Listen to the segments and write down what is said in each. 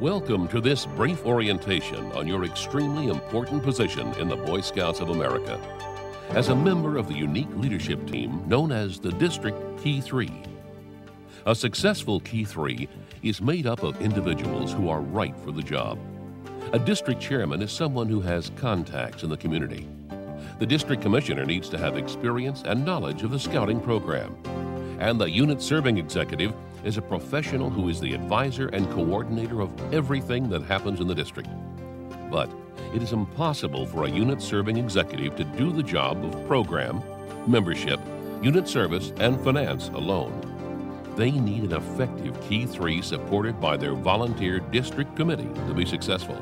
Welcome to this brief orientation on your extremely important position in the Boy Scouts of America as a member of the unique leadership team known as the District KEY3. A successful KEY3 is made up of individuals who are right for the job. A district chairman is someone who has contacts in the community. The district commissioner needs to have experience and knowledge of the scouting program. And the unit serving executive is a professional who is the advisor and coordinator of everything that happens in the district. But it is impossible for a unit serving executive to do the job of program, membership, unit service, and finance alone. They need an effective KEY3 supported by their volunteer district committee to be successful.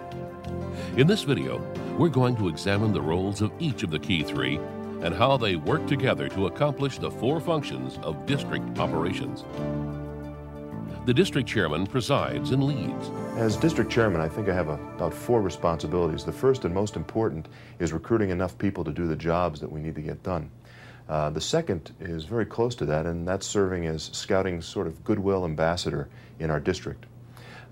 In this video, we're going to examine the roles of each of the KEY3 and how they work together to accomplish the four functions of district operations. The district chairman presides and leads. As district chairman, I think I have about four responsibilities. The first and most important is recruiting enough people to do the jobs that we need to get done. The second is very close to that, and that's serving as scouting's sort of goodwill ambassador in our district.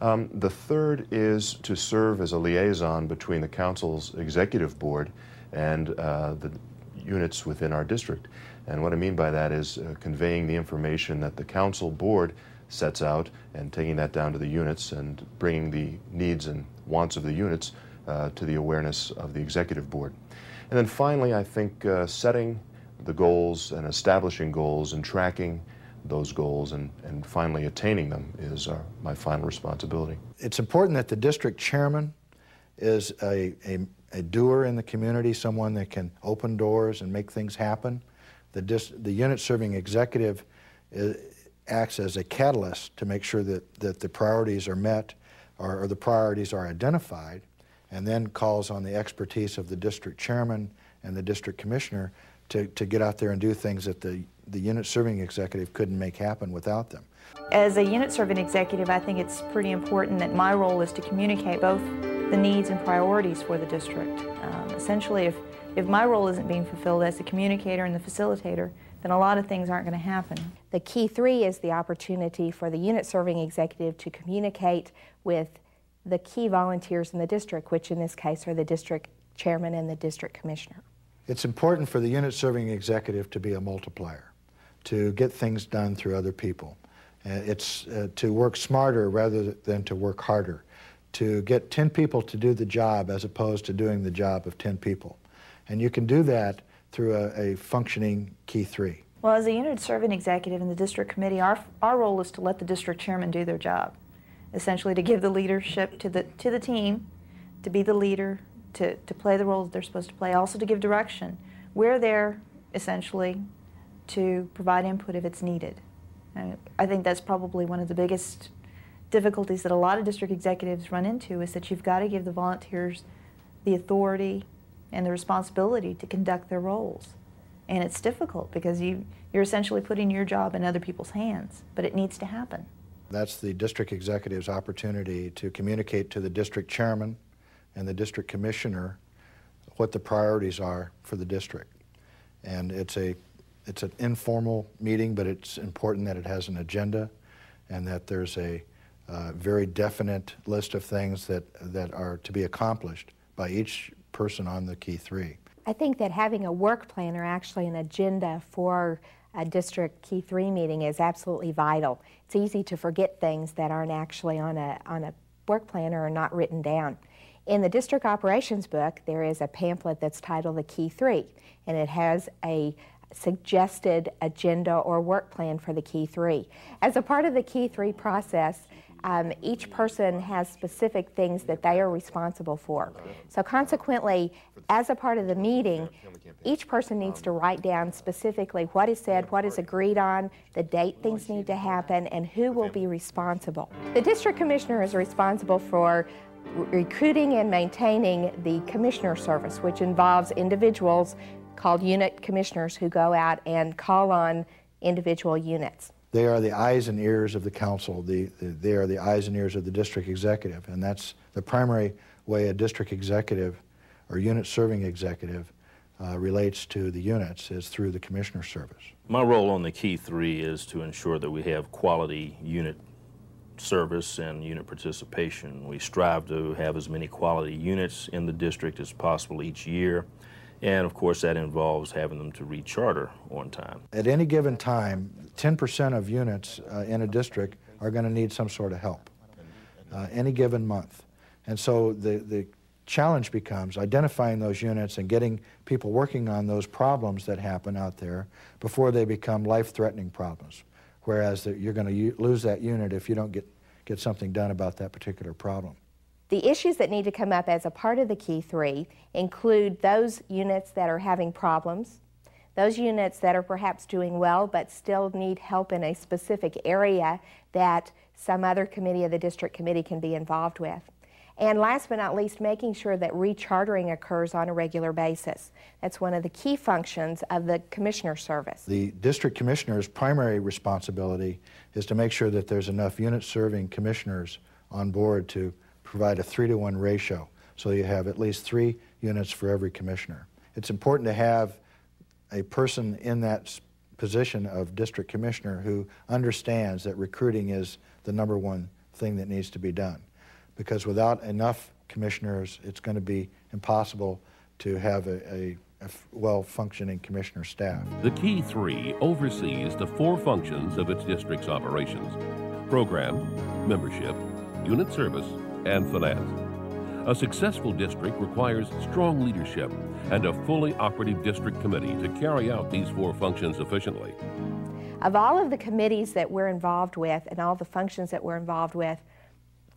The third is to serve as a liaison between the council's executive board and the units within our district. And what I mean by that is conveying the information that the council board sets out and taking that down to the units and bringing the needs and wants of the units to the awareness of the executive board. And then finally, I think setting the goals and establishing goals and tracking those goals and finally attaining them is my final responsibility. It's important that the district chairman is a doer in the community, someone that can open doors and make things happen. The unit serving executive acts as a catalyst to make sure that the priorities are met or the priorities are identified, and then calls on the expertise of the district chairman and the district commissioner to get out there and do things that the unit serving executive couldn't make happen without them. As a unit serving executive, I think it's pretty important that my role is to communicate both the needs and priorities for the district. Essentially, if my role isn't being fulfilled as the communicator and the facilitator, then a lot of things aren't going to happen. The KEY3 is the opportunity for the unit serving executive to communicate with the key volunteers in the district, which in this case are the district chairman and the district commissioner. It's important for the unit serving executive to be a multiplier, to get things done through other people. It's to work smarter rather than to work harder, to get 10 people to do the job as opposed to doing the job of 10 people. And you can do that through a functioning KEY3. Well, as a unit serving executive in the district committee, our role is to let the district chairman do their job. Essentially to give the leadership to the team, to be the leader, to play the roles they're supposed to play, also to give direction. We're there, essentially, to provide input if it's needed. And I think that's probably one of the biggest difficulties that a lot of district executives run into, is that you've got to give the volunteers the authority and the responsibility to conduct their roles. And it's difficult because you're essentially putting your job in other people's hands, but it needs to happen. That's the district executive's opportunity to communicate to the district chairman and the district commissioner what the priorities are for the district. And it's an informal meeting, but it's important that it has an agenda and that there's a very definite list of things that are to be accomplished by each person on the KEY3. I think that having a work plan or actually an agenda for a district KEY3 meeting is absolutely vital. It's easy to forget things that aren't actually on a work plan or are not written down. In the district operations book, there is a pamphlet that's titled the KEY3, and it has a suggested agenda or work plan for the KEY3. As a part of the KEY3 process, each person has specific things that they are responsible for. So consequently, as a part of the meeting, each person needs to write down specifically what is said, what is agreed on, the date things need to happen, and who will be responsible. The district commissioner is responsible for recruiting and maintaining the commissioner service, which involves individuals called unit commissioners who go out and call on individual units. They are the eyes and ears of the council. They are the eyes and ears of the district executive, and that's the primary way a district executive or unit serving executive relates to the units, is through the commissioner service. My role on the KEY3 is to ensure that we have quality unit service and unit participation. We strive to have as many quality units in the district as possible each year, and of course that involves having them to recharter on time. At any given time, 10% of units in a district are going to need some sort of help any given month. And so the challenge becomes identifying those units and getting people working on those problems that happen out there before they become life-threatening problems, whereas you're going to lose that unit if you don't get something done about that particular problem. The issues that need to come up as a part of the KEY3 include those units that are having problems, those units that are perhaps doing well but still need help in a specific area that some other committee of the district committee can be involved with. And last but not least, making sure that rechartering occurs on a regular basis. That's one of the key functions of the commissioner service. The district commissioner's primary responsibility is to make sure that there's enough unit-serving commissioners on board to provide a 3-to-1 ratio, so you have at least 3 units for every commissioner. It's important to have a person in that position of district commissioner who understands that recruiting is the #1 thing that needs to be done, because without enough commissioners, it's going to be impossible to have a well-functioning commissioner staff. The KEY3 oversees the 4 functions of its district's operations: program, membership, unit service, and finance. A successful district requires strong leadership and a fully operative district committee to carry out these 4 functions efficiently. Of all of the committees that we're involved with and all the functions that we're involved with,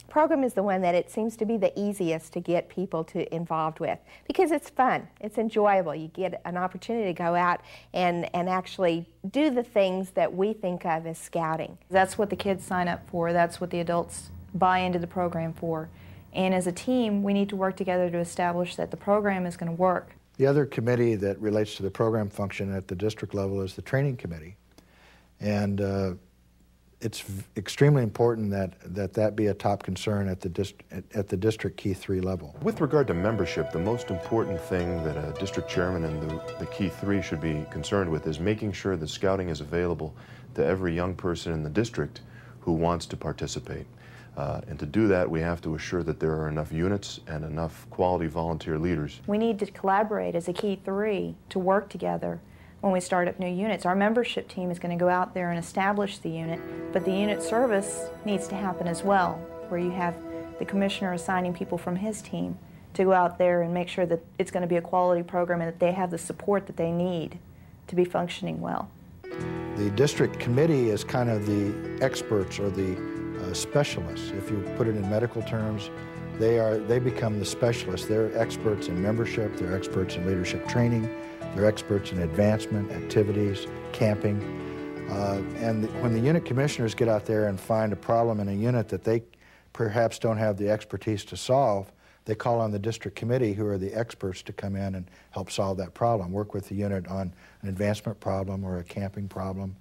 program is the one that it seems to be the easiest to get people involved with, because it's fun, it's enjoyable. You get an opportunity to go out and actually do the things that we think of as scouting. That's what the kids sign up for, that's what the adults buy into the program for. And as a team, we need to work together to establish that the program is going to work. The other committee that relates to the program function at the district level is the training committee. And it's extremely important that be a top concern at the district KEY3 level. With regard to membership, the most important thing that a district chairman and the KEY3 should be concerned with is making sure that scouting is available to every young person in the district who wants to participate. And to do that, we have to assure that there are enough units and enough quality volunteer leaders. We need to collaborate as a KEY3 to work together when we start up new units. Our membership team is going to go out there and establish the unit, but the unit service needs to happen as well, where you have the commissioner assigning people from his team to go out there and make sure that it's going to be a quality program and that they have the support that they need to be functioning well. The district committee is kind of the experts or the specialists. If you put it in medical terms, they become the specialists. They're experts in membership, they're experts in leadership training, they're experts in advancement activities, camping. And when the unit commissioners get out there and find a problem in a unit that they perhaps don't have the expertise to solve, they call on the district committee, who are the experts, to come in and help solve that problem, work with the unit on an advancement problem or a camping problem,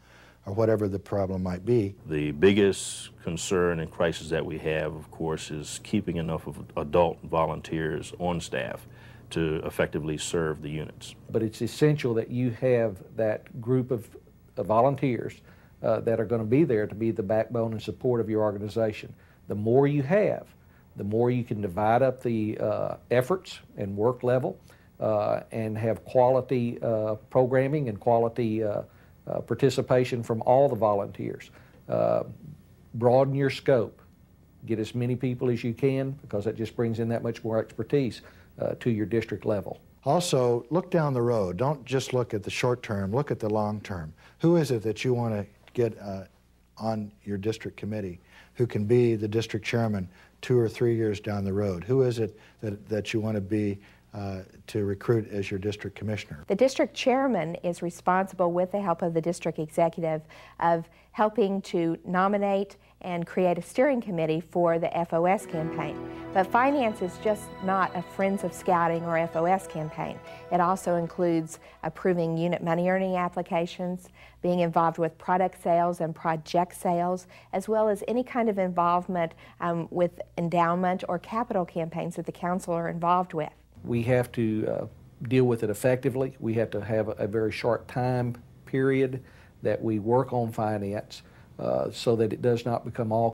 or whatever the problem might be. The biggest concern and crisis that we have, of course, is keeping enough of adult volunteers on staff to effectively serve the units. But it's essential that you have that group of volunteers that are going to be there to be the backbone and support of your organization. The more you have, the more you can divide up the efforts and work level and have quality programming and quality participation from all the volunteers. Broaden your scope. Get as many people as you can, because that just brings in that much more expertise to your district level. Also, look down the road. Don't just look at the short term, look at the long term. Who is it that you want to get on your district committee who can be the district chairman 2 or 3 years down the road? Who is it that you want to be to recruit as your district commissioner? The district chairman is responsible, with the help of the district executive, of helping to nominate and create a steering committee for the FOS campaign. But finance is just not a Friends of Scouting or FOS campaign. It also includes approving unit money earning applications, being involved with product sales and project sales, as well as any kind of involvement with endowment or capital campaigns that the council are involved with. We have to deal with it effectively. We have to have a very short time period that we work on finance so that it does not become all